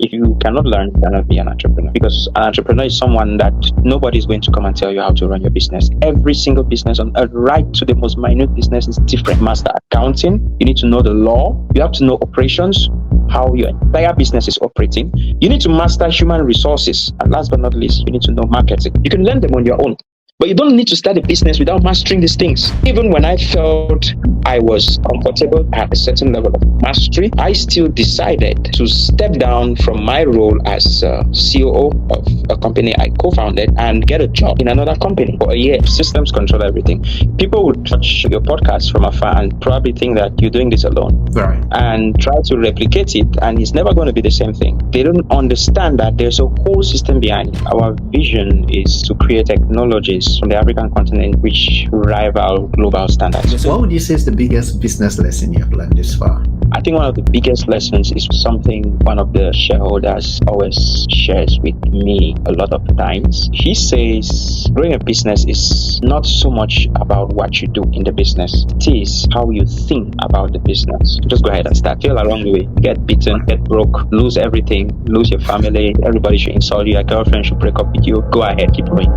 If you cannot learn, you cannot be an entrepreneur. Because an entrepreneur is someone that nobody's going to come and tell you how to run your business. Every single business on earth, right to the most minute business, is different. Master accounting, you need to know the law. You have to know operations, how your entire business is operating. You need to master human resources. And last but not least, you need to know marketing. You can learn them on your own. But you don't need to start a business without mastering these things. Even when I felt I was comfortable at a certain level of mastery, I still decided to step down from my role as COO of a company I co-founded and get a job in another company for a year. Systems control everything. People would watch your podcast from afar and probably think that you're doing this alone. Right. And try to replicate it, and it's never going to be the same thing. They don't understand that there's a whole system behind it. Our vision is to create technologies from the African continent which rival global standards. So what would you say is the biggest business lesson you've learned this far? I think one of the biggest lessons is something one of the shareholders always shares with me a lot of times. He says growing a business is not so much about what you do in the business. It is how you think about the business. Just go ahead and start. Fail along the way. Get beaten, get broke, lose everything, lose your family. Everybody should insult you. Your girlfriend should break up with you. Go ahead, keep going.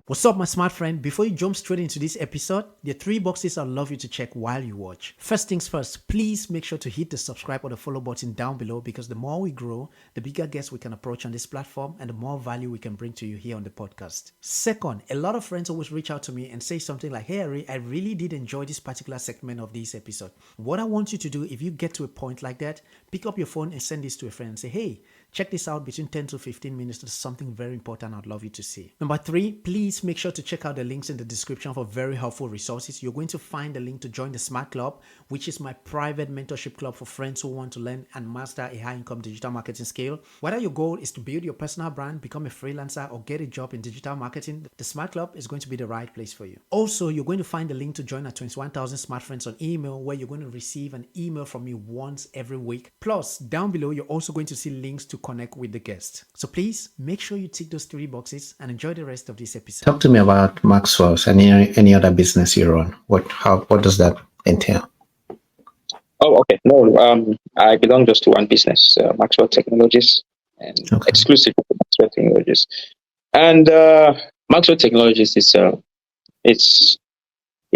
What's up, my smart friend? Before you jump straight into this episode, there are 3 boxes I'd love you to check while you watch. First things first, please make sure to hit the subscribe or the follow button down below, because the more we grow, the bigger guests we can approach on this platform and the more value we can bring to you here on the podcast. Second, a lot of friends always reach out to me and say something like, "Hey, Arrey, I really did enjoy this particular segment of this episode." What I want you to do, if you get to a point like that, pick up your phone and send this to a friend and say, "Hey, check this out between 10 to 15 minutes. There's something very important I'd love you to see." Number 3, please make sure to check out the links in the description for very helpful resources. You're going to find the link to join the Smart Club, which is my private mentorship club for friends who want to learn and master a high-income digital marketing skill. Whether your goal is to build your personal brand, become a freelancer, or get a job in digital marketing, the Smart Club is going to be the right place for you. Also, you're going to find the link to join our 21,000 Smart Friends on email, where you're going to receive an email from me once every week. Plus, down below, you're also going to see links to connect with the guest. So please make sure you tick those 3 boxes and enjoy the rest of this episode. Talk to me about Maxwell's and any other business you run. What does that entail? Oh, okay. No, I belong just to one business, Maxwell Technologies, and exclusive to Maxwell Technologies. And Maxwell Technologies is it's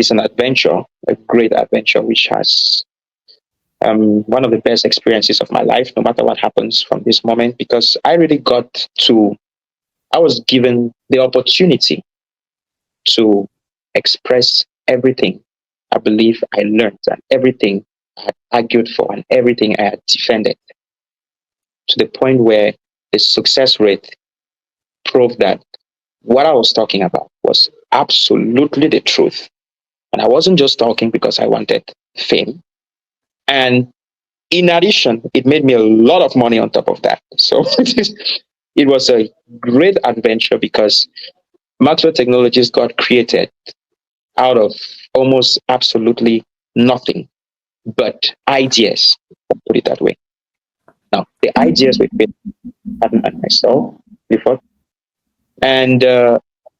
an adventure, a great adventure, which has one of the best experiences of my life, no matter what happens from this moment, because I was given the opportunity to express everything I believe I learned and everything I had argued for and everything I had defended, to the point where the success rate proved that what I was talking about was absolutely the truth. And I wasn't just talking because I wanted fame. And in addition, it made me a lot of money on top of that. So it was a great adventure, because Maxwell Technologies got created out of almost absolutely nothing but ideas. I'll put it that way. Now, the ideas were created by myself before, and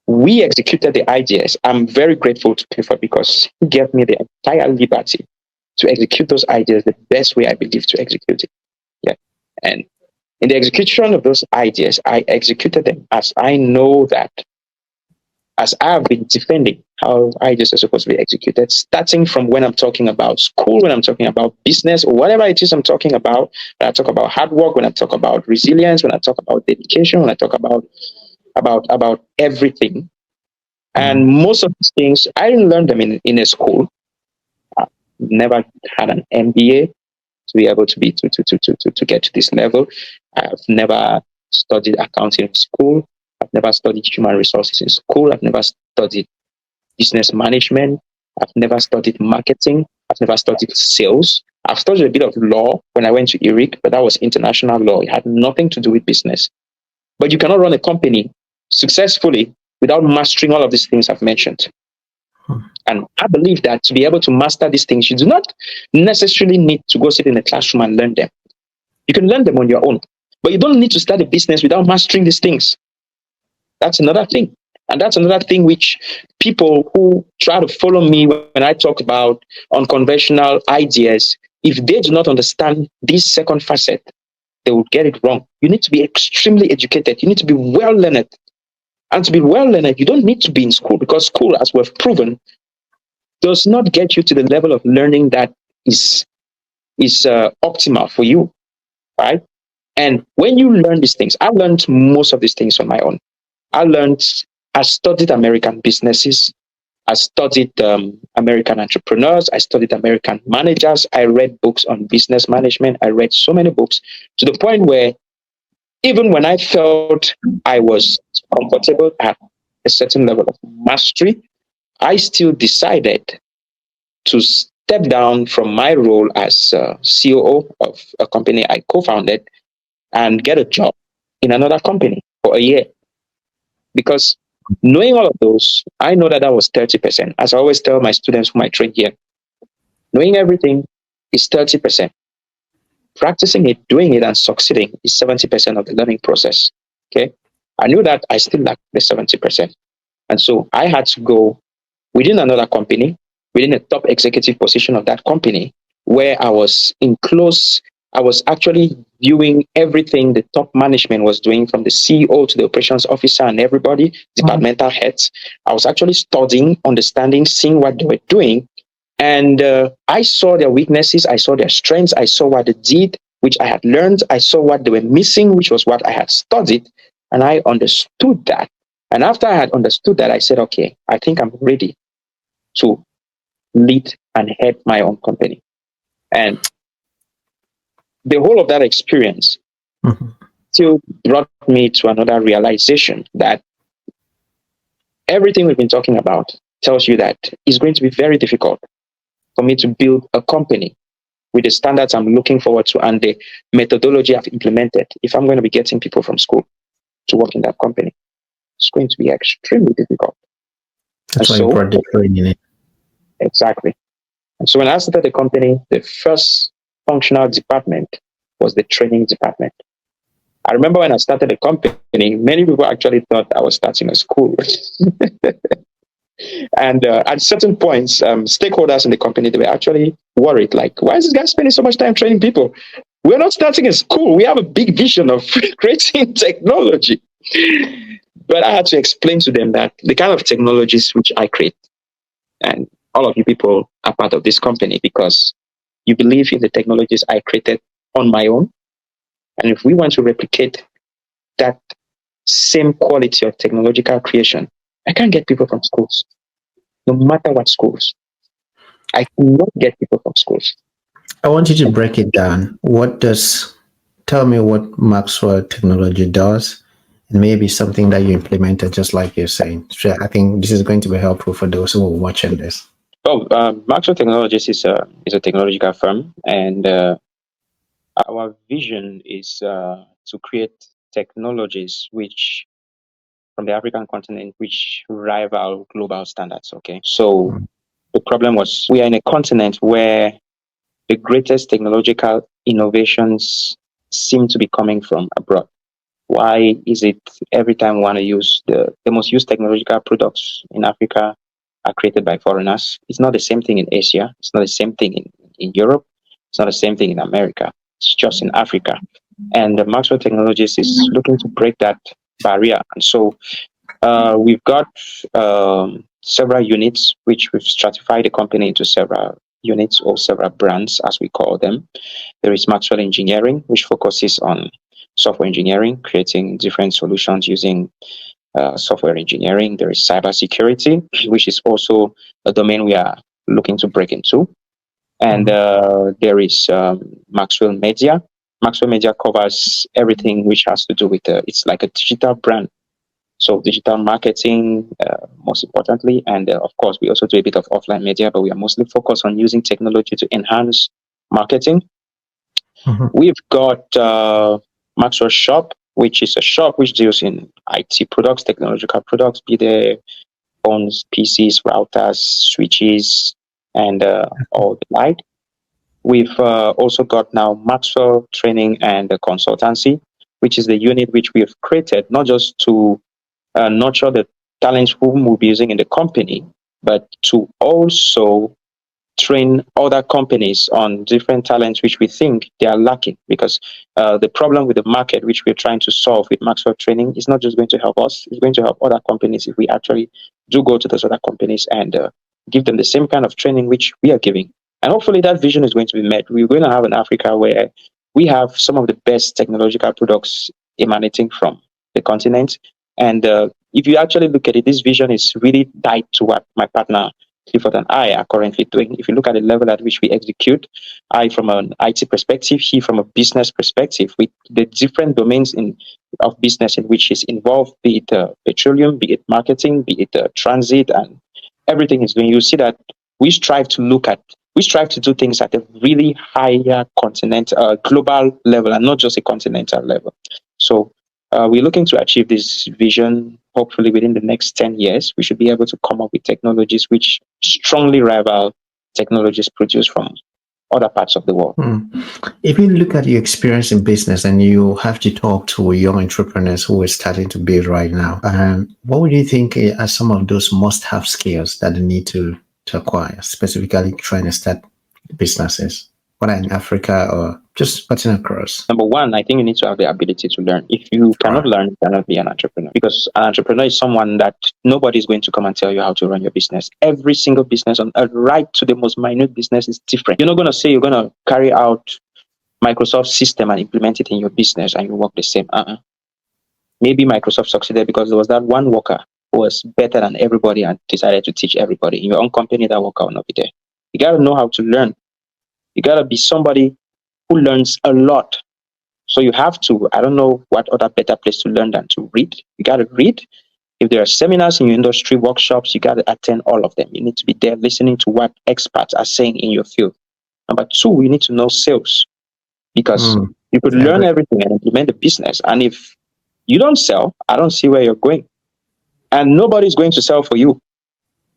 we executed the ideas. I'm very grateful to Clifford, because he gave me the entire liberty to execute those ideas the best way I believe to execute it. Yeah. And in the execution of those ideas, I executed them as I know that, as I have been defending how ideas are supposed to be executed, starting from when I'm talking about school, when I'm talking about business, or whatever it is I'm talking about. When I talk about hard work, when I talk about resilience, when I talk about dedication, when I talk about everything. And most of these things, I didn't learn them in a school. I've never had an MBA to be able to get to this level. I've never studied accounting in school. I've never studied human resources in school. I've never studied business management. I've never studied marketing. I've never studied sales. I've studied a bit of law when I went to ARREYB, but that was international law. It had nothing to do with business. But you cannot run a company successfully without mastering all of these things I've mentioned. And I believe that to be able to master these things, you do not necessarily need to go sit in a classroom and learn them. You can learn them on your own, but you don't need to start a business without mastering these things. That's another thing. And that's another thing which people who try to follow me when I talk about unconventional ideas if they do not understand this second facet, they will get it wrong. You need to be extremely educated. You need to be well learned. And to be well learned, you don't need to be in school, because school, as we've proven, does not get you to the level of learning that is optimal for you, right? And when you learn these things, I learned most of these things on my own. I studied American businesses. I studied American entrepreneurs. I studied American managers. I read books on business management. I read so many books to the point where even when I felt I was comfortable at a certain level of mastery, I still decided to step down from my role as COO of a company I co-founded and get a job in another company for a year. Because knowing all of those, I know that was 30%. As I always tell my students whom I train here, knowing everything is 30%. Practicing it, doing it, and succeeding is 70% of the learning process. Okay. I knew that I still lacked the 70%. And so I had to go within another company, within a top executive position of that company, where I was actually viewing everything the top management was doing, from the CEO to the operations officer and everybody, departmental heads. I was actually studying, understanding, seeing what they were doing. And I saw their weaknesses, I saw their strengths, I saw what they did, which I had learned, I saw what they were missing, which was what I had studied, and I understood that. And after I had understood that, I said, okay, I think I'm ready to lead and head my own company. And the whole of that experience still brought me to another realization that everything we've been talking about tells you that it's going to be very difficult for me to build a company with the standards I'm looking forward to and the methodology I've implemented if I'm going to be getting people from school to work in that company. It's going to be extremely difficult. That's why you brought the training in. Exactly. And so when I started the company, the first functional department was the training department. I remember when I started the company, many people actually thought I was starting a school. And at certain points, stakeholders in the company, they were actually worried, like, why is this guy spending so much time training people? We're not starting a school. We have a big vision of creating technology. But I had to explain to them that the kind of technologies which I create, and all of you people are part of this company because you believe in the technologies I created on my own. And if we want to replicate that same quality of technological creation, I can't get people from schools, no matter what schools. I cannot get people from schools. I want you to break it down. Tell me what Maxwell technology does, and maybe something that you implemented, just like you're saying. So I think this is going to be helpful for those who are watching this. Maxwell Technologies is a technological firm, and our vision is to create technologies which, from the African continent, which rival global standards. Okay, so the problem was we are in a continent where the greatest technological innovations seem to be coming from abroad. Why is it every time we want to use the most used technological products in Africa are created by foreigners? It's not the same thing in Asia. It's not the same thing in Europe. It's not the same thing in America. It's just in Africa. And the Maxwell Technologies is looking to break that barrier. And so we've got several units, which we've stratified the company into several units or several brands, as we call them. There is Maxwell Engineering, which focuses on software engineering, creating different solutions using software engineering. There is cybersecurity, which is also a domain we are looking to break into. And there is Maxwell Media. Maxwell Media covers everything which has to do with it's like a digital brand. So digital marketing, most importantly. And of course, we also do a bit of offline media, but we are mostly focused on using technology to enhance marketing. We've got Maxwell Shop, which is a shop which deals in IT products, technological products, be they phones, PCs, routers, switches, and all the like. We've also got now Maxwell Training and Consultancy, which is the unit which we have created, not just to nurture the talents whom we'll be using in the company, but to also train other companies on different talents which we think they are lacking, because the problem with the market which we're trying to solve with Maxwell training is not just going to help us, it's going to help other companies if we actually do go to those other companies and give them the same kind of training which we are giving. And hopefully that vision is going to be met. We're going to have an Africa where we have some of the best technological products emanating from the continent. And if you actually look at it, this vision is really tied to what my partner Clifford and I are currently doing. If you look at the level at which we execute, I from an IT perspective, he from a business perspective, with the different domains of business in which he's involved, be it petroleum, be it marketing, be it transit, and everything he's doing, you see that we strive to do things at a really higher global level, and not just a continental level. So we're looking to achieve this vision. Hopefully within the next 10 years, we should be able to come up with technologies which strongly rival technologies produced from other parts of the world. If you look at your experience in business and you have to talk to young entrepreneurs who are starting to build right now, what would you think are some of those must-have skills that they need to acquire, specifically trying to start businesses, whether in Africa or just cutting across? Number one, I think you need to have the ability to learn. If you cannot learn, you cannot be an entrepreneur, because an entrepreneur is someone that nobody is going to come and tell you how to run your business. Every single business on earth, right to the most minute business, is different. You're not going to say you're going to carry out Microsoft system and implement it in your business and you work the same. Maybe Microsoft succeeded because there was that one worker who was better than everybody and decided to teach everybody. In your own company, that worker will not be there. You got to know how to learn. You got to be somebody who learns a lot. So you have to, I don't know what other better place to learn than to read. You got to read. If there are seminars in your industry, workshops, you got to attend all of them. You need to be there listening to what experts are saying in your field. Number two, you need to know sales, because you could learn everything and implement the business. And if you don't sell, I don't see where you're going. And nobody's going to sell for you.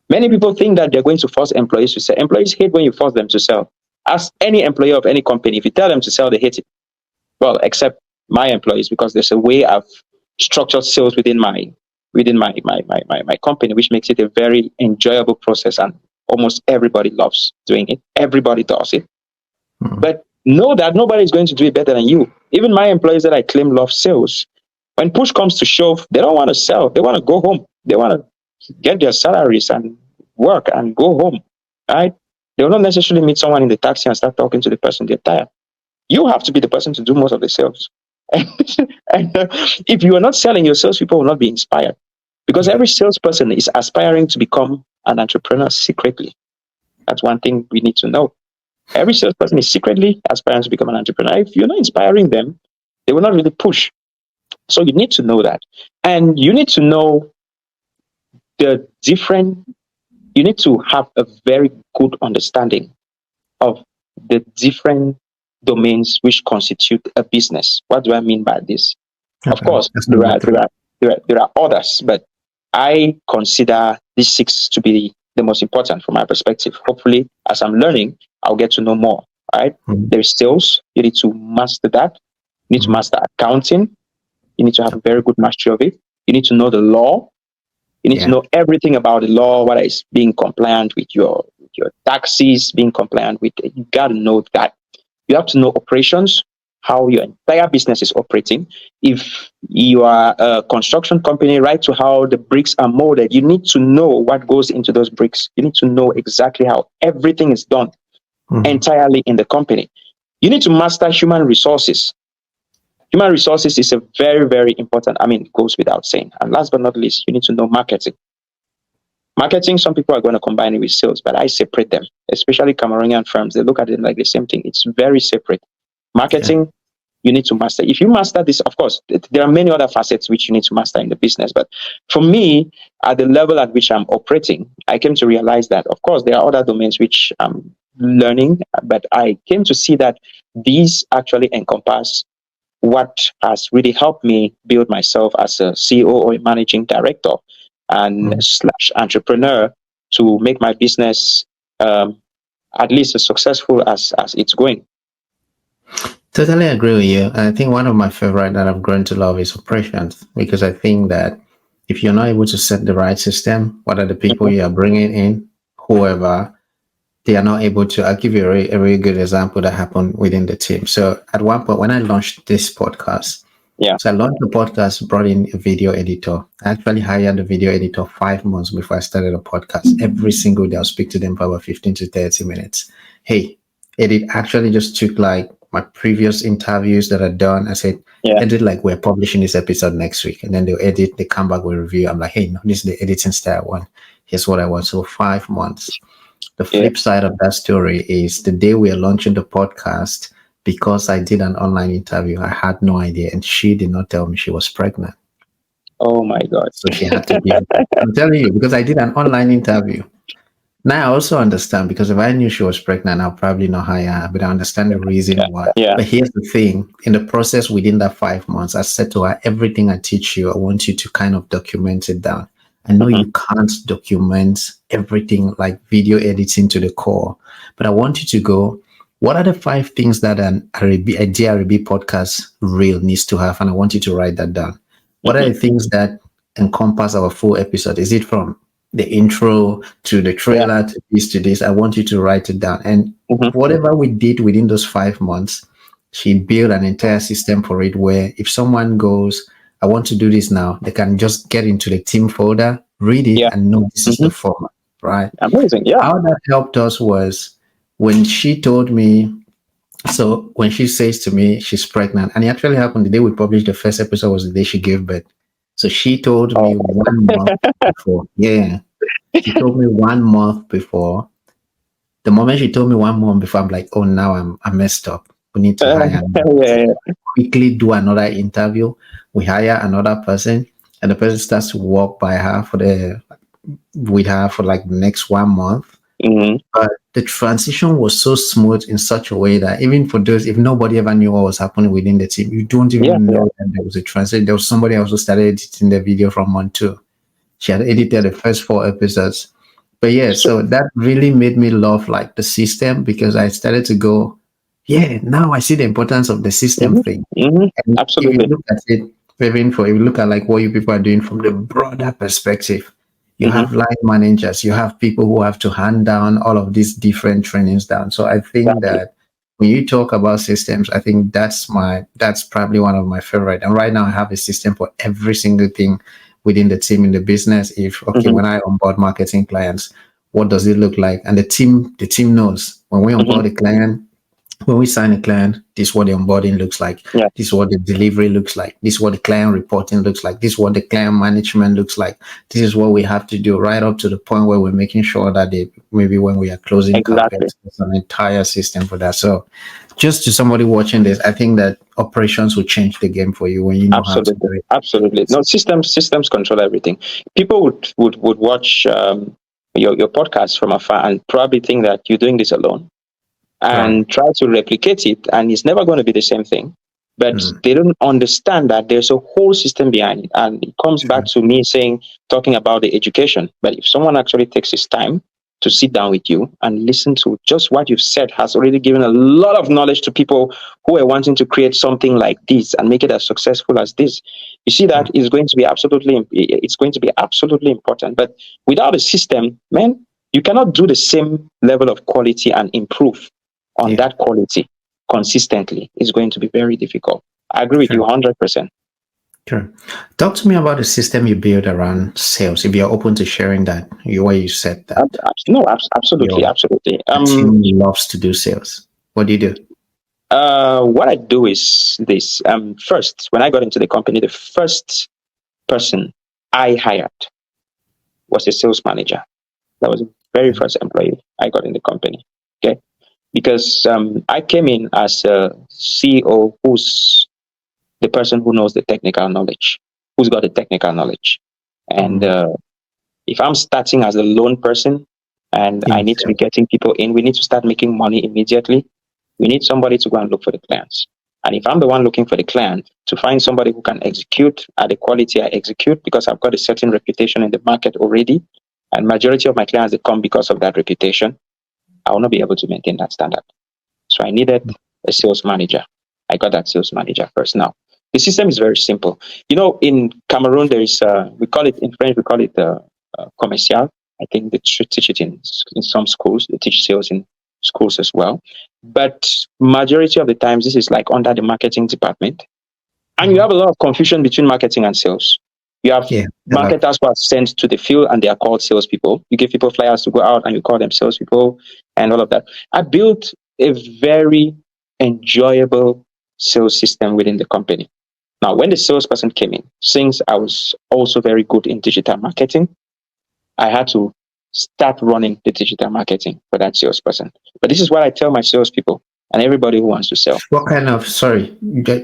Many people think that they're going to force employees to sell. Employees hate when you force them to sell. Ask any employee of any company. If you tell them to sell, they hate it. Well, except my employees, because there's a way I've structured sales within my company, which makes it a very enjoyable process, and almost everybody loves doing it. Everybody does it. But know that nobody is going to do it better than you. Even my employees that I claim love sales, when push comes to shove, they don't want to sell. They want to go home. They want to get their salaries and work and go home. Right? They will not necessarily meet someone in the taxi and start talking to the person they're tired. You have to be the person to do most of the sales. And if you are not selling, your salespeople will not be inspired, because every salesperson is aspiring to become an entrepreneur secretly. That's one thing we need to know. Every salesperson is secretly aspiring to become an entrepreneur. If you're not inspiring them, they will not really push. So you need to know that. And you need to know you need to have a very good understanding of the different domains which constitute a business. What do I mean by this? Okay. Of course, there are others, but I consider these 6 to be the most important from my perspective. Hopefully, as I'm learning, I'll get to know more. Right? There's sales. You need to master that. You need to master accounting. You need to have a very good mastery of it. You need to know the law. You need to know everything about the law, what is being compliant with your taxes, being compliant with it. You got to know that. You have to know operations, how your entire business is operating. If you are a construction company, right, to how the bricks are molded, you need to know what goes into those bricks. You need to know exactly how everything is done entirely in the company. You need to master human resources. Human resources is a very, very important, it goes without saying. And last but not least, you need to know marketing. Marketing, some people are going to combine it with sales, but I separate them, especially Cameroonian firms. They look at it like the same thing. It's very separate. Marketing, you need to master. If you master this, of course, there are many other facets which you need to master in the business. But for me, at the level at which I'm operating, I came to realize that, of course, there are other domains which I'm learning, but I came to see that these actually encompass what has really helped me build myself as a CEO or a managing director and / entrepreneur to make my business at least as successful as it's going. Totally agree with you. I think one of my favorite that I've grown to love is operations, because I think that if you're not able to set the right system, what are the people you are bringing in, whoever, they are not able to. I'll give you a really good example that happened within the team. So at one point, when I launched this podcast, Yeah. so I launched the podcast, brought in a video editor. I actually hired a video editor 5 months before I started a podcast. Every single day, I'll speak to them for about 15 to 30 minutes. Hey, edit actually just took like my previous interviews that I'd done. I said, Yeah. edit like we're publishing this episode next week. And then they'll edit, they come back with a review. I'm like, hey, no, this is the editing style one. Here's what I want. So 5 months. The flip side of that story is the day we are launching the podcast, because I did an online interview, I had no idea, and she did not tell me she was pregnant. Oh my God. So she had to give. I'm telling you, because I did an online interview. Now I also understand, because if I knew she was pregnant, I'll probably not hire her, but I understand the reason why. Yeah. But here's the thing: in the process within that 5 months, I said to her, everything I teach you, I want you to kind of document it down. I know you can't document everything like video editing to the core, but I want you to go, what are the 5 things that an ARREYB podcast reel needs to have? And I want you to write that down. What are the things that encompass our full episode? Is it from the intro to the trailer to this? I want you to write it down. And whatever we did within those 5 months, she built an entire system for it, where if someone goes, I want to do this now, they can just get into the team folder, read it, and know this is the format, right? Amazing. Yeah. How that helped us was when she told me, so when she says to me she's pregnant, and it actually happened the day we published the first episode was the day she gave birth. So she told me 1 month before. Yeah. She told me 1 month before. The moment she told me 1 month before, I'm like, oh, now I'm messed up. We need to hire quickly do another interview. We hire another person, and the person starts to work by her with her for like the next 1 month. But the transition was so smooth in such a way that even for those, if nobody ever knew what was happening within the team, you don't even know that there was a transition. There was somebody else who started editing the video from month 2. She had edited the first 4 episodes. But yeah, so that really made me love like the system, because I started to go, yeah, now I see the importance of the system thing. And absolutely. if you look at it, if you look at like what you people are doing from the broader perspective, you have line managers, you have people who have to hand down all of these different trainings down. So I think that when you talk about systems, I think that's probably one of my favorite. And right now I have a system for every single thing within the team in the business. If when I onboard marketing clients, what does it look like? And the team knows when we onboard a client, when we sign a client, this is what the onboarding looks like. Yeah. This is what the delivery looks like. This is what the client reporting looks like. This is what the client management looks like. This is what we have to do, right up to the point where we're making sure that maybe when we are closing carpets, there's an entire system for that. So just to somebody watching this, I think that operations will change the game for you when you know how to do it. Absolutely. No, systems control everything. People would watch your podcast from afar and probably think that you're doing this alone, and try to replicate it, and it's never going to be the same thing. But they don't understand that there's a whole system behind it. And it comes back to me talking about the education. But if someone actually takes his time to sit down with you and listen to just what you've said, has already given a lot of knowledge to people who are wanting to create something like this and make it as successful as this. You see, that is going to be absolutely important. But without a system, man, you cannot do the same level of quality and improve on that quality consistently. Is going to be very difficult. I agree with you 100%. Sure. Talk to me about the system you build around sales, if you're open to sharing that, where you said that. No, absolutely. The team loves to do sales. What do you do? What I do is this. First, when I got into the company, the first person I hired was a sales manager. That was the very first employee I got in the company. Okay. Because I came in as a CEO who's the person who knows the technical knowledge, who's got the technical knowledge. And if I'm starting as a lone person and I need to be getting people in, we need to start making money immediately. We need somebody to go and look for the clients. And if I'm the one looking for the client, to find somebody who can execute at the quality I execute, because I've got a certain reputation in the market already, and majority of my clients, they come because of that reputation, I will not be able to maintain that standard. So I needed a sales manager. I got that sales manager first. Now, the system is very simple. You know, in Cameroon, there is, in French, we call it commercial. I think they should teach it in some schools. They teach sales in schools as well. But majority of the times, this is like under the marketing department. And you have a lot of confusion between marketing and sales. You have marketers who are sent to the field and they are called salespeople. You give people flyers to go out and you call them salespeople and all of that. I built a very enjoyable sales system within the company. Now, when the salesperson came in, since I was also very good in digital marketing, I had to start running the digital marketing for that salesperson. But this is what I tell my salespeople and everybody who wants to sell. What kind of, sorry,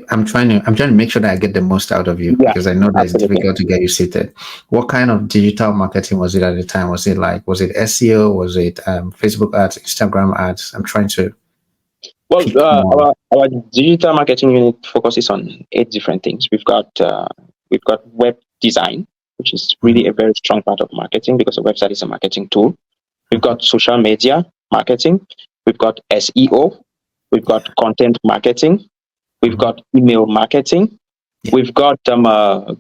I'm trying to make sure that I get the most out of you, because I know that it's difficult to get you seated. What kind of digital marketing was it at the time? Was it SEO? Was it Facebook ads, Instagram ads? I'm trying to. Well, our digital marketing unit focuses on 8 different things. We've got web design, which is really a very strong part of marketing because a website is a marketing tool. We've got social media marketing. We've got SEO. We've got content marketing. We've got email marketing. We've got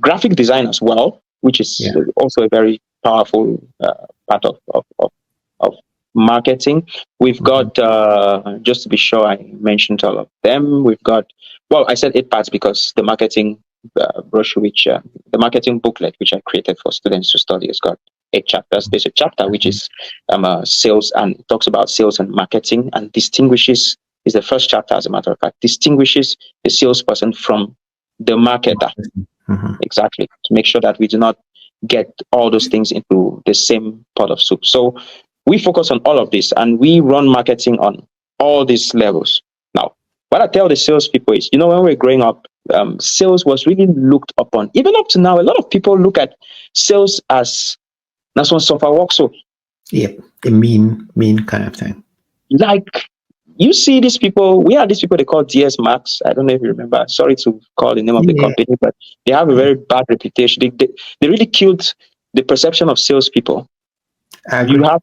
graphic design as well, which is also a very powerful part of marketing. We've got, just to be sure I mentioned all of them, we've got, well, I said 8 parts because the marketing brochure, the marketing booklet, which I created for students to study, has got 8 chapters. There's a chapter which is sales and talks about sales and marketing and distinguishes, is the first chapter, as a matter of fact, distinguishes the salesperson from the marketer. Exactly. To make sure that we do not get all those things into the same pot of soup. So we focus on all of this and we run marketing on all these levels. Now, what I tell the salespeople is, when we were growing up, sales was really looked upon. Even up to now, a lot of people look at sales as that's one software work. So, the mean kind of thing. Like, you see these people, we have these people they call DS Max. I don't know if you remember. Sorry to call the name of the company, but they have a very bad reputation. They really killed the perception of salespeople. You have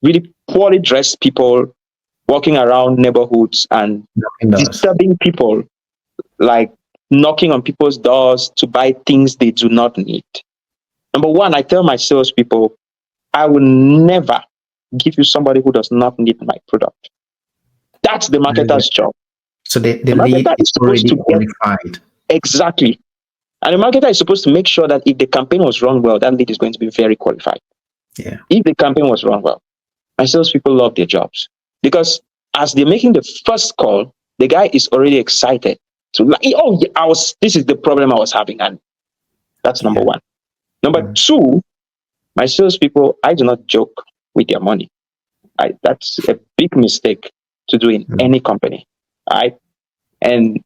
really poorly dressed people walking around neighborhoods and disturbing people, like knocking on people's doors to buy things they do not need. Number one, I tell my salespeople, I will never give you somebody who does not need my product. That's the marketer's job. So the lead is already qualified. Exactly. And the marketer is supposed to make sure that if the campaign was run well, that lead is going to be very qualified. Yeah. If the campaign was run well, my salespeople love their jobs because as they're making the first call, the guy is already excited to this is the problem I was having, and that's number one. Number two, my salespeople, I do not joke with their money. That's a big mistake to do in any company. And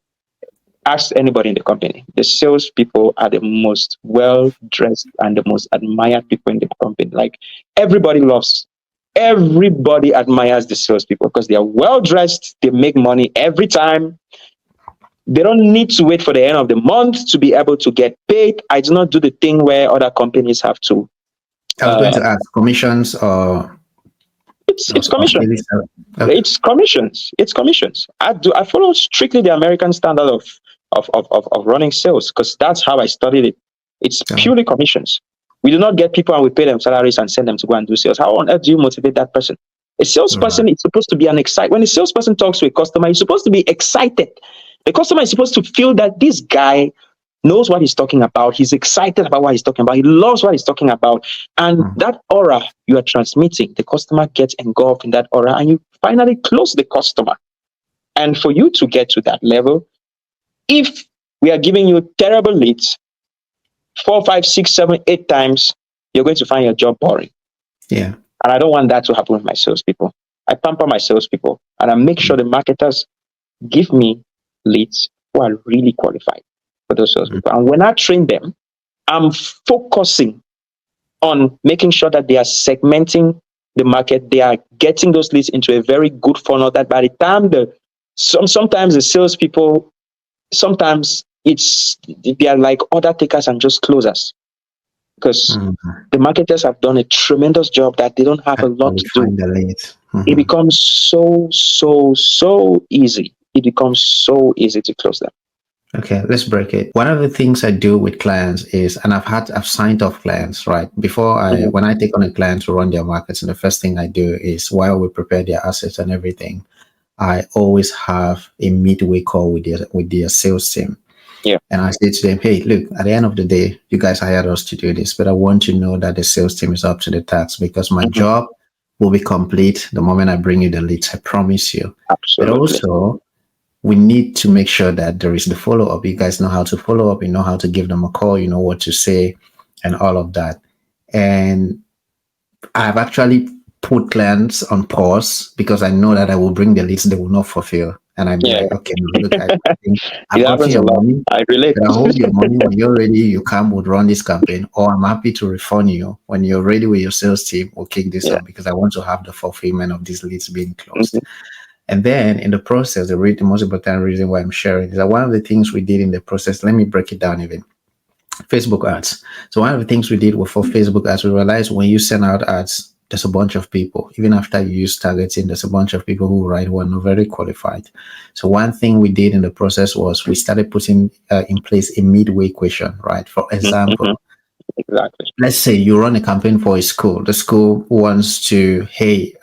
ask anybody in the company. The salespeople are the most well-dressed and the most admired people in the company. Like everybody admires the salespeople because they are well-dressed. They make money every time. They don't need to wait for the end of the month to be able to get paid. I do not do the thing where other companies have to. I was going to ask commissions or. It's commissions. It's commissions. It's commissions. I follow strictly the American standard of running sales because that's how I studied it. It's purely commissions. We do not get people and we pay them salaries and send them to go and do sales. How on earth do you motivate that person? A salesperson is supposed to be when a salesperson talks to a customer, he's supposed to be excited. The customer is supposed to feel that this guy knows what he's talking about. He's excited about what he's talking about. He loves what he's talking about. And that aura you are transmitting, the customer gets engulfed in that aura and you finally close the customer. And for you to get to that level, if we are giving you terrible leads 4, 5, 6, 7, 8 times, you're going to find your job boring. Yeah. And I don't want that to happen with my salespeople. I pamper my salespeople and I make sure the marketers give me leads who are really qualified for those salespeople. And when I train them, I'm focusing on making sure that they are segmenting the market. They are getting those leads into a very good funnel that by the time sometimes the salespeople, sometimes they are like order takers and just closers. Because the marketers have done a tremendous job that they don't have a lot to do. It becomes so easy. It becomes so easy to close them. Okay, let's break it. One of the things I do with clients is, and I've signed off clients, right? Mhm. When I take on a client to run their markets, and the first thing I do is while we prepare their assets and everything, I always have a midway call with their sales team. Yeah. And I say to them, hey, look, at the end of the day, you guys hired us to do this, but I want to know that the sales team is up to the task because my Mhm. job will be complete the moment I bring you the leads. I promise you. But Absolutely. also, we need to make sure that there is the follow up. You guys know how to follow up, you know how to give them a call, you know what to say, and all of that. And I've actually put clients on pause because I know that I will bring the leads they will not fulfill. And I'd be Yeah. like, okay, no, look, I think I've It gotten happens a your lot. money, I relate. but I hold your money when you're ready. You come, would run this campaign, or I'm happy to refund you when you're ready with your sales team. We'll kick this Yeah. off because I want to have the fulfillment of these leads being closed. Mhm. And then in the process, the most important reason why I'm sharing is that one of the things we did in the process, let me break it down even. Facebook ads. So one of the things we did for Facebook ads, we realized when you send out ads, there's a bunch of people. Even after you use targeting, there's a bunch of people who write who are not very qualified. So one thing we did in the process was we started putting in place a midway question, right? For Mhm. example, Exactly. let's say you run a campaign for a school. The school wants to, hey,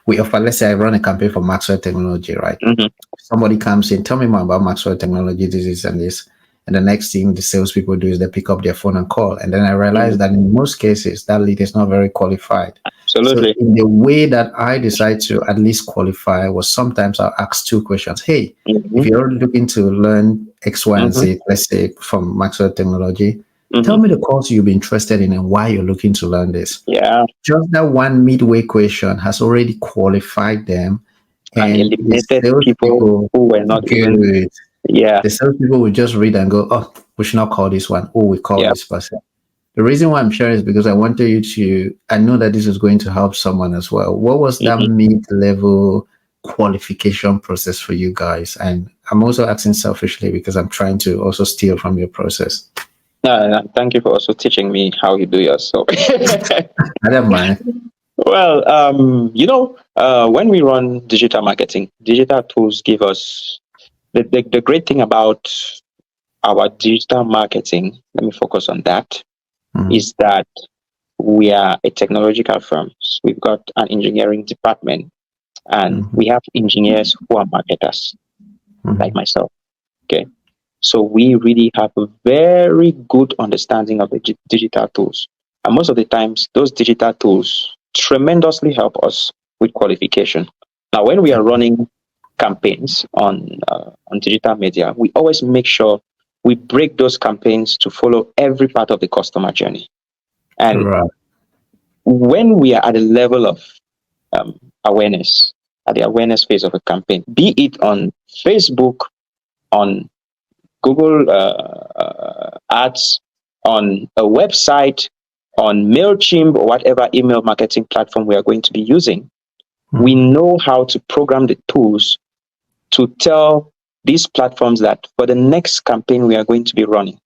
we offer, let's say I run a campaign for Maxwell Technology, right? Mhm. Somebody comes in, tell me more about Maxwell Technology, this and this. And the next thing the salespeople do is they pick up their phone and call. And then I realize Mhm. that in most cases, that lead is not very qualified. So Absolutely. in the way that I decide to at least qualify was sometimes I'll ask two questions. Hey, if Mhm. you're looking to learn X, Y, and Mhm. Z, let's say from Maxwell Technology, tell Mhm. me the course you'll be interested in and why you're looking to learn this. Yeah. Just that one midway question has already qualified them, And and the eliminated people salespeople, who were not even. good. Yeah. The salespeople will just read and go, oh, we should not call this one. Oh, we call Yeah. this person. The reason why I'm sharing is because I wanted you to, I know that this is going to help someone as well. What was that Mhm. mid-level qualification process for you guys? And I'm also asking selfishly because I'm trying to also steal from your process. No, no, thank you for also teaching me how you do yours. So, I don't mind. well, when we run digital marketing, digital tools give us the great thing about our digital marketing. Let me focus on that. Mm, Is that we are a technological firm. So we've got an engineering department, and mhm, we have engineers who are marketers, like mhm. myself. Okay. So we really have a very good understanding of the digital tools. And most of the times, those digital tools tremendously help us with qualification. Now, when we are running campaigns on digital media, we always make sure we break those campaigns to follow every part of the customer journey. And Right. when we are at a level of um, awareness, at the awareness phase of a campaign, be it on Facebook, on Google ads, on a website, on MailChimp, or whatever email marketing platform we are going to be using, we Mhm. know how to program the tools to tell these platforms that for the next campaign we are going to be running,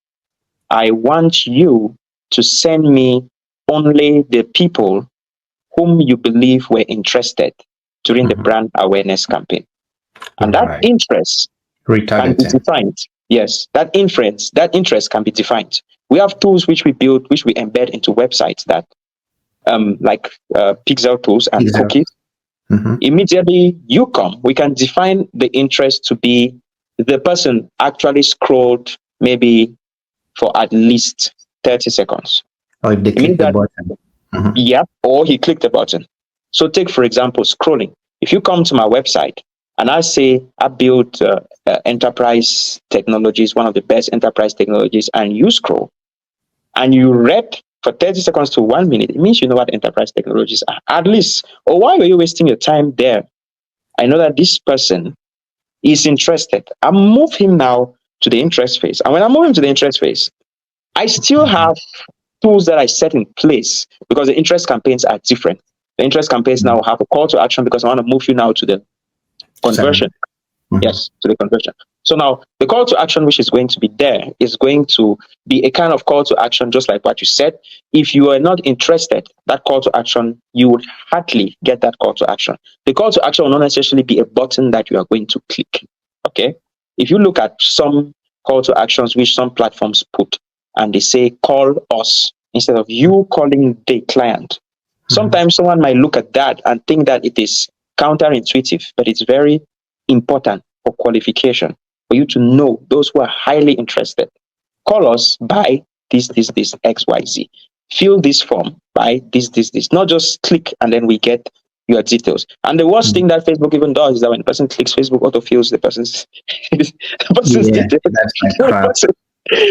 I want you to send me only the people whom you believe were interested during the Mhm. brand awareness campaign. And that Right. interest can be Retargeting. defined. Yes, that interest can be defined. We have tools which we build, which we embed into websites that, like pixel tools and Exactly. cookies. Mhm. Immediately you come, we can define the interest to be the person actually scrolled maybe for at least 30 seconds. Or if they It means click the that, button. Mhm. yeah, or he clicked the button. So take, for example, scrolling. If you come to my website and I say I built enterprise technologies, one of the best enterprise technologies, and you scroll and you read for 30 seconds to 1 minute, it means you know what enterprise technologies are, at least. Or why were you wasting your time there? I know that this person is interested. I move him now to the interest phase. And when I move him to the interest phase, I still Mhm. have tools that I set in place because the interest campaigns are different. The interest campaigns now Mhm. have a call to action because I want to move you now to the Second. conversion. Mhm. Yes, to the conversion. So now the call to action, which is going to be there, is going to be a kind of call to action, just like what you said. If you are not interested, that call to action, you would hardly get that call to action. The call to action will not necessarily be a button that you are going to click. Okay. If you look at some call to actions which some platforms put, and they say, call us, instead of you calling the client. Sometimes someone might look at that and think that it is counterintuitive, but it's very important for qualification, for you to know those who are highly interested. Call us by this, XYZ. Fill this form by this. Not just click and then we get your details. And the worst thing that Facebook even does is that when the person clicks, Facebook autofills the person's, the person's Yeah, details. that's like crap.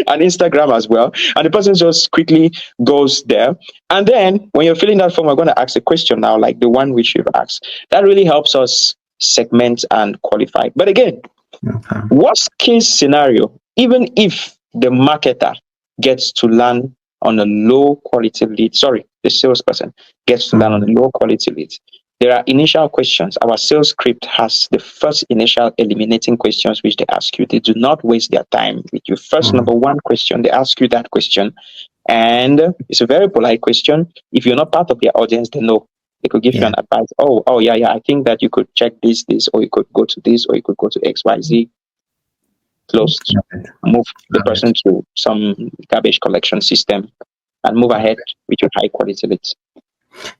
And Instagram as well. And the person just quickly goes there. And then when you're filling that form, we're going to ask a question now, like the one which you've asked. That really helps us segment and qualify. But again, Okay. worst case scenario, even if the marketer gets to land on a low quality lead, the salesperson gets to land on a low quality lead, there are initial questions. Our sales script has the first initial eliminating questions which they ask you. They do not waste their time with you. First, number one question, they ask you that question. And it's a very polite question. If you're not part of their audience, they know. They could give you an advice. Oh, yeah. I think that you could check this, or you could go to this, or you could go to XYZ. Closed. Move the person to some garbage collection system and move ahead with your high quality leads.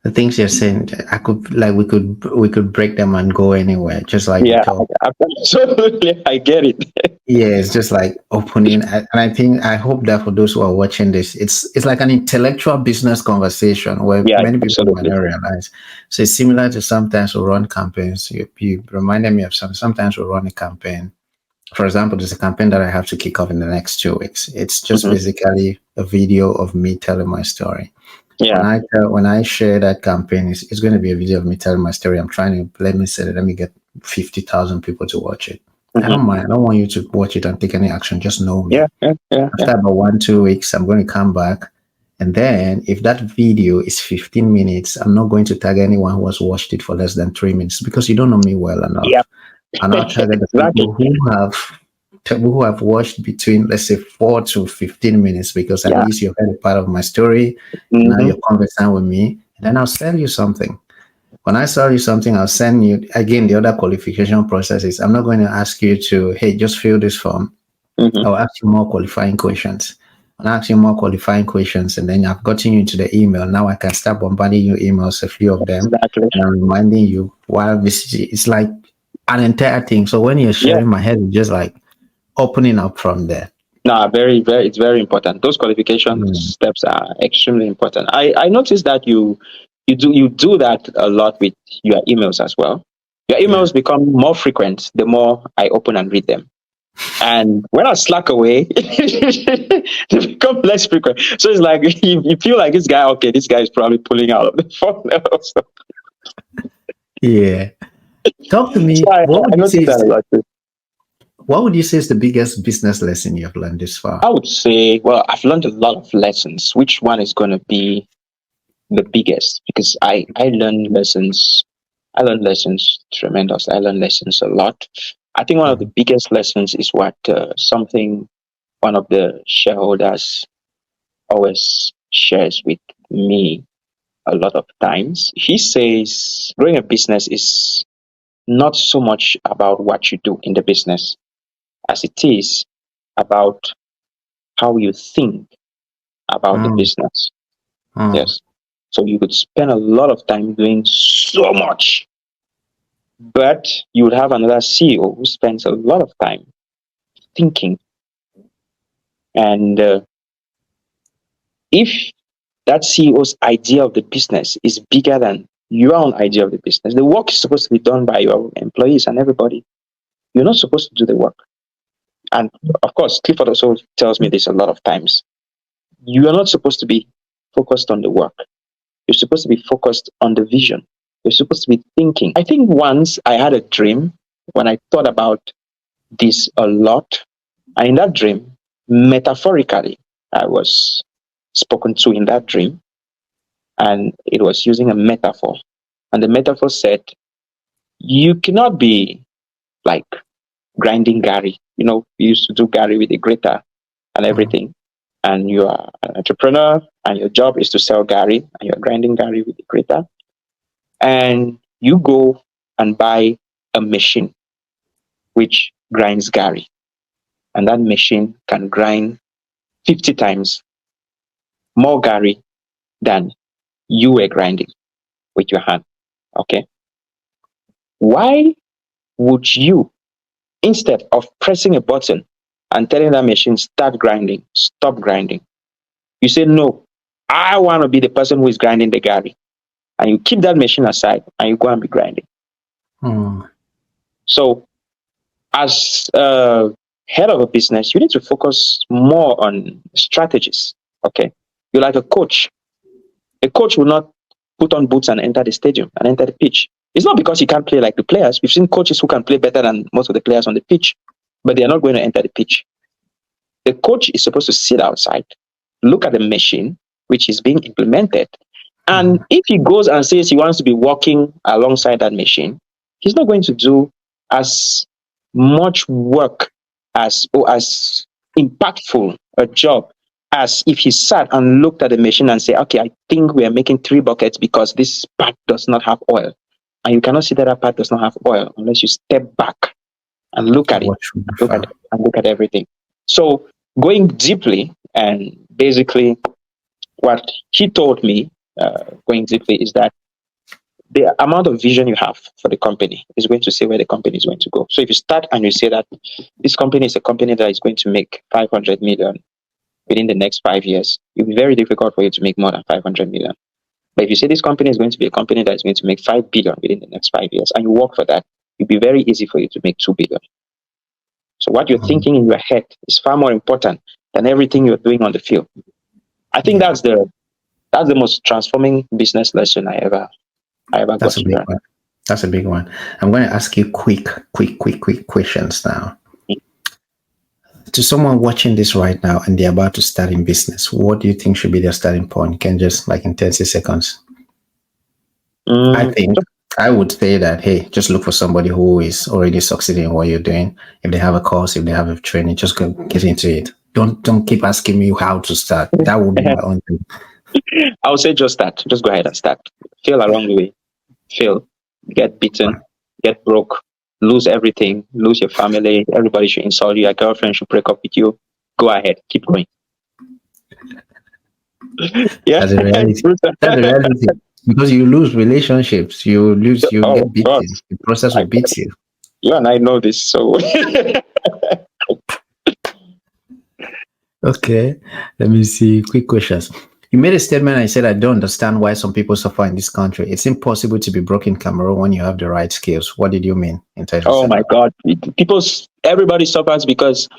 The things you're saying, we could break them and go anywhere, just like you talk. Absolutely, I get it. Yeah, it's just like opening, and I hope that for those who are watching this, it's like an intellectual business conversation where many people might not realize. So it's similar to sometimes we run campaigns. You reminded me of something. Sometimes we run a campaign. For example, there's a campaign that I have to kick off in the next 2 weeks. It's just basically a video of me telling my story. Yeah. When I share that campaign, it's going to be a video of me telling my story. I'm trying to let me get 50,000 people to watch it. I don't mind. I don't want you to watch it and take any action. Just know me. After about 1-2 weeks, I'm going to come back. And then if that video is 15 minutes, I'm not going to tag anyone who has watched it for less than 3 minutes because you don't know me well enough. Yeah. And I'll target the people who have watched between, let's say, 4 to 15 minutes because at least you've heard a part of my story. Now you're conversing with me. And then I'll sell you something. When I sell you something, I'll send you, again, the other qualification process is I'm not going to ask you to, hey, just fill this form. I'll ask you more qualifying questions. I'll ask you more qualifying questions, and then I've gotten you into the email. Now I can start bombarding you emails, a few of them, and I'm reminding you while this it's like an entire thing. So when you're sharing my head, it's just like opening up from there. No, it's very important. Those qualification steps are extremely important. I noticed that you do that a lot with your emails as well. Your emails become more frequent the more I open and read them. And when I slack away, they become less frequent. So it's like you feel like this guy is probably pulling out of the phone. Yeah. Talk to me. So what would you say is the biggest business lesson you've learned this far? I would say, I've learned a lot of lessons. Which one is going to be the biggest? Because I learn lessons. I learn lessons tremendous. I learn lessons a lot. I think one of the biggest lessons is what one of the shareholders always shares with me a lot of times. He says growing a business is not so much about what you do in the business as it is about how you think about the business. Yes. So you could spend a lot of time doing so much, but you would have another CEO who spends a lot of time thinking. And if that CEO's idea of the business is bigger than your own idea of the business, the work is supposed to be done by your employees and everybody. You're not supposed to do the work. And of course, Clifford also tells me this a lot of times. You are not supposed to be focused on the work. You're supposed to be focused on the vision. You're supposed to be thinking. I think once I had a dream when I thought about this a lot. And in that dream, metaphorically, I was spoken to in that dream. And it was using a metaphor. And the metaphor said, you cannot be like grinding Gary. You know, we used to do Gary with a grater and everything. And you are an entrepreneur and your job is to sell Gary and you're grinding Gary with a grater. And you go and buy a machine which grinds Gary. and that machine can grind 50 times more Gary than you were grinding with your hand. Okay. Why would you, instead of pressing a button and telling that machine, start grinding, stop grinding, you say, no, I want to be the person who is grinding the Gary. And you keep that machine aside and you go and be grinding. So, as head of a business, you need to focus more on strategies. Okay. You're like a coach. A coach will not put on boots and enter the stadium and enter the pitch. It's not because he can't play like the players. We've seen coaches who can play better than most of the players on the pitch, but they are not going to enter the pitch. The coach is supposed to sit outside, look at the machine, which is being implemented. And if he goes and says he wants to be walking alongside that machine, he's not going to do as much work as impactful a job as if he sat and looked at the machine and say, okay, I think we are making 3 buckets because this part does not have oil. And you cannot see that part does not have oil unless you step back and look at it, and look at everything. So going deeply, and basically what he told me, going deeply, is that the amount of vision you have for the company is going to say where the company is going to go. So if you start and you say that this company is a company that is going to make 500 million within the next 5 years, it'll be very difficult for you to make more than 500 million. But if you say this company is going to be a company that is going to make 5 billion within the next 5 years, and you work for that, it'll be very easy for you to make 2 billion. So what you're thinking in your head is far more important than everything you're doing on the field. I think that's the most transforming business lesson I ever got to learn. That's a big one. I'm going to ask you quick questions now. To someone watching this right now and they're about to start in business, what do you think should be their starting point? You can just like in 30 seconds. I think I would say that, hey, just look for somebody who is already succeeding in what you're doing. If they have a course, if they have a training, just go get into it. Don't keep asking me how to start. That would be my own thing. I would say just start. Just go ahead and start. Fail along the way. Fail. Get beaten. Get broke. Lose everything, lose your family, everybody should insult you, your girlfriend should break up with you. Go ahead, keep going. Yeah, that's the reality. That's the reality. Because you lose relationships, you get beaten. God. The process will beat you. You and I know this, so. Okay, let me see. Quick questions. You made a statement and you said, I don't understand why some people suffer in this country. It's impossible to be broke in Cameroon when you have the right skills. What did you mean? My God. Everybody suffers because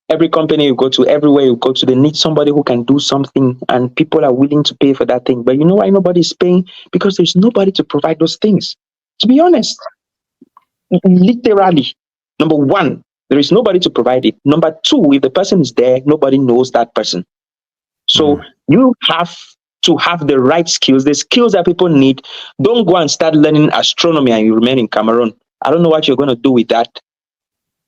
every company you go to, everywhere you go to, they need somebody who can do something and people are willing to pay for that thing. But you know why nobody's paying? Because there's nobody to provide those things. To be honest, literally, number one, there is nobody to provide it. Number two, if the person is there, nobody knows that person. So you have to have the right skills, the skills that people need. Don't go and start learning astronomy and you remain in Cameroon. I don't know what you're going to do with that.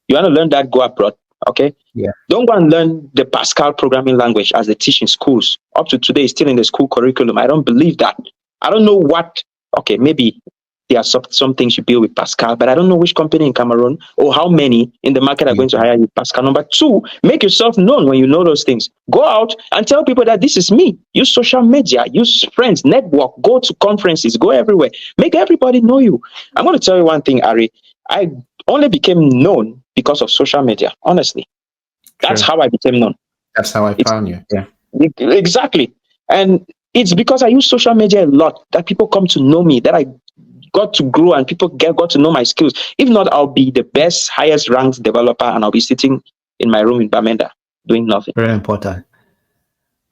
You want to learn that, go abroad. Okay? Yeah. Don't go and learn the Pascal programming language as they teach in schools. Up to today, it's still in the school curriculum. I don't believe that. I don't know what. Okay, maybe there are some things you build with Pascal, but I don't know which company in Cameroon or how many in the market are going to hire you Pascal. Number two, make yourself known when you know those things. Go out and tell people that this is me. Use social media, use friends, network, go to conferences, go everywhere. Make everybody know you. I'm going to tell you one thing, Arrey. I only became known because of social media, honestly. That's how I became known. That's how I found you. Yeah. Exactly. And it's because I use social media a lot that people come to know me, that I got to grow and people got to know my skills. If not, I'll be the best, highest ranked developer and I'll be sitting in my room in Bamenda doing nothing. Very important.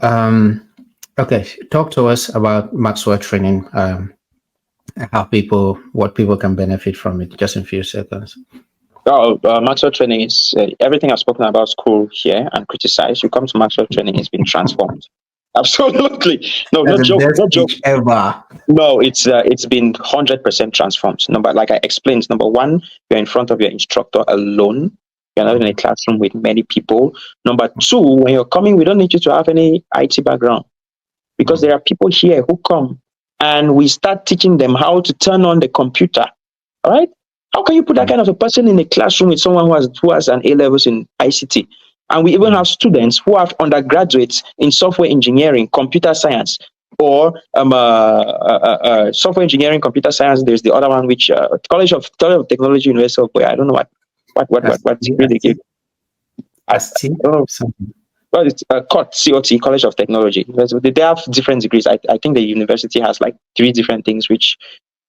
Okay, talk to us about Maxwell training, what people can benefit from it, just in a few seconds. Maxwell training is everything I've spoken about school here and criticized. You come to Maxwell training, it's been transformed. Absolutely. No joke ever. No, it's been 100% transformed. Like I explained, number one, you're in front of your instructor alone. You're not in a classroom with many people. Number two, when you're coming, we don't need you to have any IT background because there are people here who come and we start teaching them how to turn on the computer. All right? How can you put that kind of a person in a classroom with someone who has an A-levels in ICT? And we even have students who have undergraduates in software engineering, computer science, or software engineering, computer science. There's the other one, which College of Technology, University of Boya. I don't know what degree they give. I don't know. Well, it's COT, College of Technology. They have different degrees. I think the university has like 3 different things which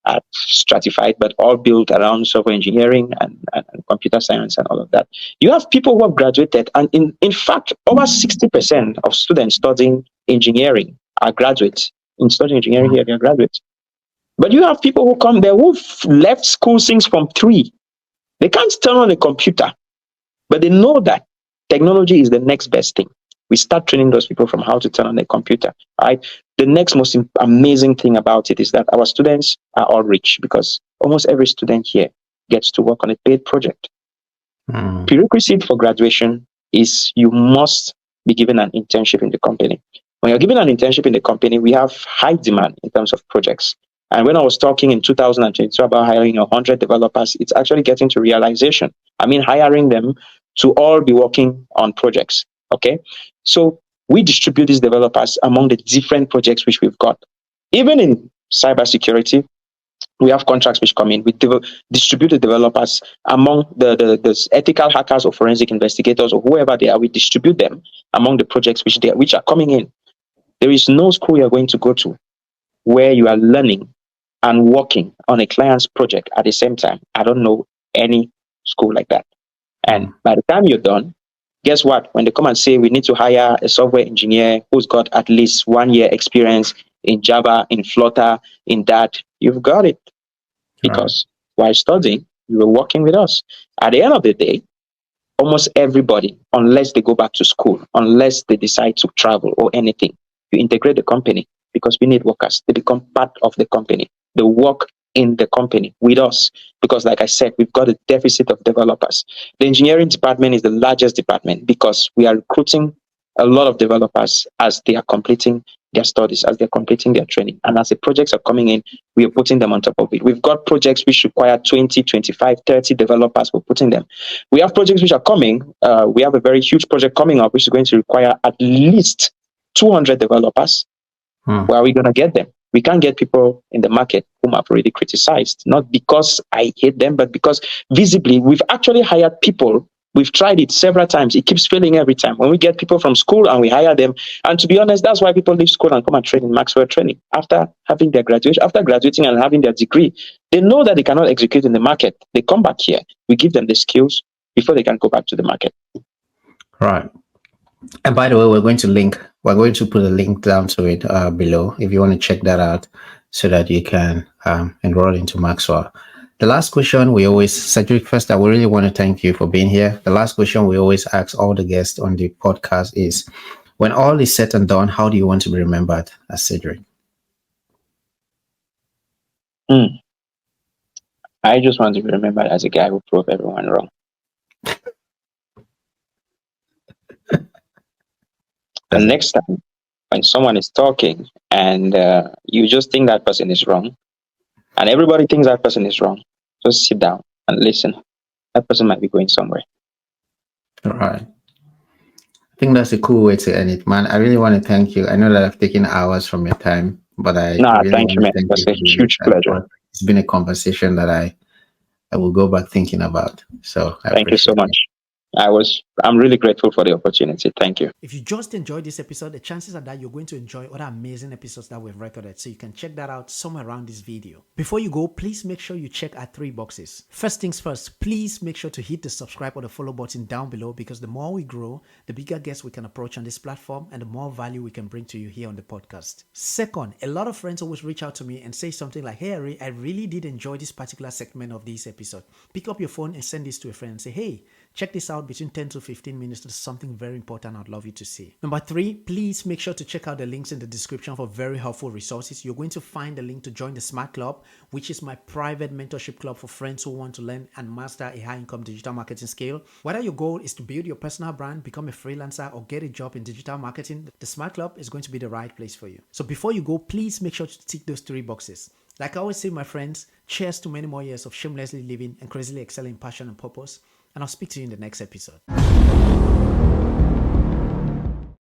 are stratified, but all built around software engineering and computer science and all of that. You have people who have graduated, and in fact, over 60% of students studying engineering are graduates. In studying engineering here, they are graduates. But you have people who come there who've left school since from 3. They can't turn on a computer, but they know that technology is the next best thing. We start training those people from how to turn on a computer. Right? The next most amazing thing about it is that our students are all rich because almost every student here gets to work on a paid project. Prerequisite for graduation is you must be given an internship in the company. When you're given an internship in the company, we have high demand in terms of projects. And when I was talking in 2022 about hiring 100 developers, it's actually getting to realization. I mean, hiring them to all be working on projects. Okay. So we distribute these developers among the different projects which we've got. Even in cybersecurity, we have contracts which come in. We distribute the developers among the ethical hackers or forensic investigators or whoever they are. We distribute them among the projects which are coming in. There is no school you're going to go to where you are learning and working on a client's project at the same time. I don't know any school like that. And by the time you're done, guess what? When they come and say we need to hire a software engineer who's got at least 1 year experience in Java, in Flutter, in that, you've got it. Because while studying, you were working with us. At the end of the day, almost everybody, unless they go back to school, unless they decide to travel or anything, you integrate the company because we need workers. They become part of the company. They work in the company with us because, like I said, we've got a deficit of developers. The engineering department is the largest department because we are recruiting a lot of developers as they are completing their studies, as they're completing their training. And as the projects are coming in, we are putting them on top of it. We've got projects which require 20, 25, 30 developers. We're putting them. We have projects which are coming. We have a very huge project coming up, which is going to require at least 200 developers. Where are we going to get them? We can't get people in the market whom I've already criticized, not because I hate them, but because visibly we've actually hired people. We've tried it several times. It keeps failing every time. When we get people from school and we hire them, and to be honest, that's why people leave school and come and train in Maxwell training. After having their graduation, after graduating and having their degree, they know that they cannot execute in the market. They come back here. We give them the skills before they can go back to the market. Right. And by the way, we're going to put a link down to it below if you want to check that out so that you can enroll into Maxwell. The last question we always, Cedric, first, I really want to thank you for being here. The last question we always ask all the guests on the podcast is, when all is said and done, how do you want to be remembered as Cedric? I just want to be remembered as a guy who proved everyone wrong. And next time, when someone is talking and you just think that person is wrong, and everybody thinks that person is wrong, just sit down and listen. That person might be going somewhere. All right. I think that's a cool way to end it, man. I really want to thank you. I know that I've taken hours from your time, but really thank you, man. That's a huge pleasure. It's been a conversation that I will go back thinking about. So thank you so much. I'm really grateful for the opportunity. Thank you. If you just enjoyed this episode, the chances are that you're going to enjoy other amazing episodes that we've recorded, so you can check that out somewhere around this video. Before you go, please make sure you check our 3 boxes. First things first, please make sure to hit the subscribe or the follow button down below, because the more we grow, the bigger guests we can approach on this platform and the more value we can bring to you here on the podcast. Second, a lot of friends always reach out to me and say something like, "Hey, Arrey, I really did enjoy this particular segment of this episode." Pick up your phone and send this to a friend and say, "Hey, check this out between 10 to 15 minutes. There's something very important I'd love you to see." Number 3, please make sure to check out the links in the description for very helpful resources. You're going to find the link to join the Smart Club, which is my private mentorship club for friends who want to learn and master a high-income digital marketing skill. Whether your goal is to build your personal brand, become a freelancer, or get a job in digital marketing, the Smart Club is going to be the right place for you. So before you go, please make sure to tick those 3 boxes. Like I always say, my friends, cheers to many more years of shamelessly living and crazily excelling passion and purpose. And I'll speak to you in the next episode.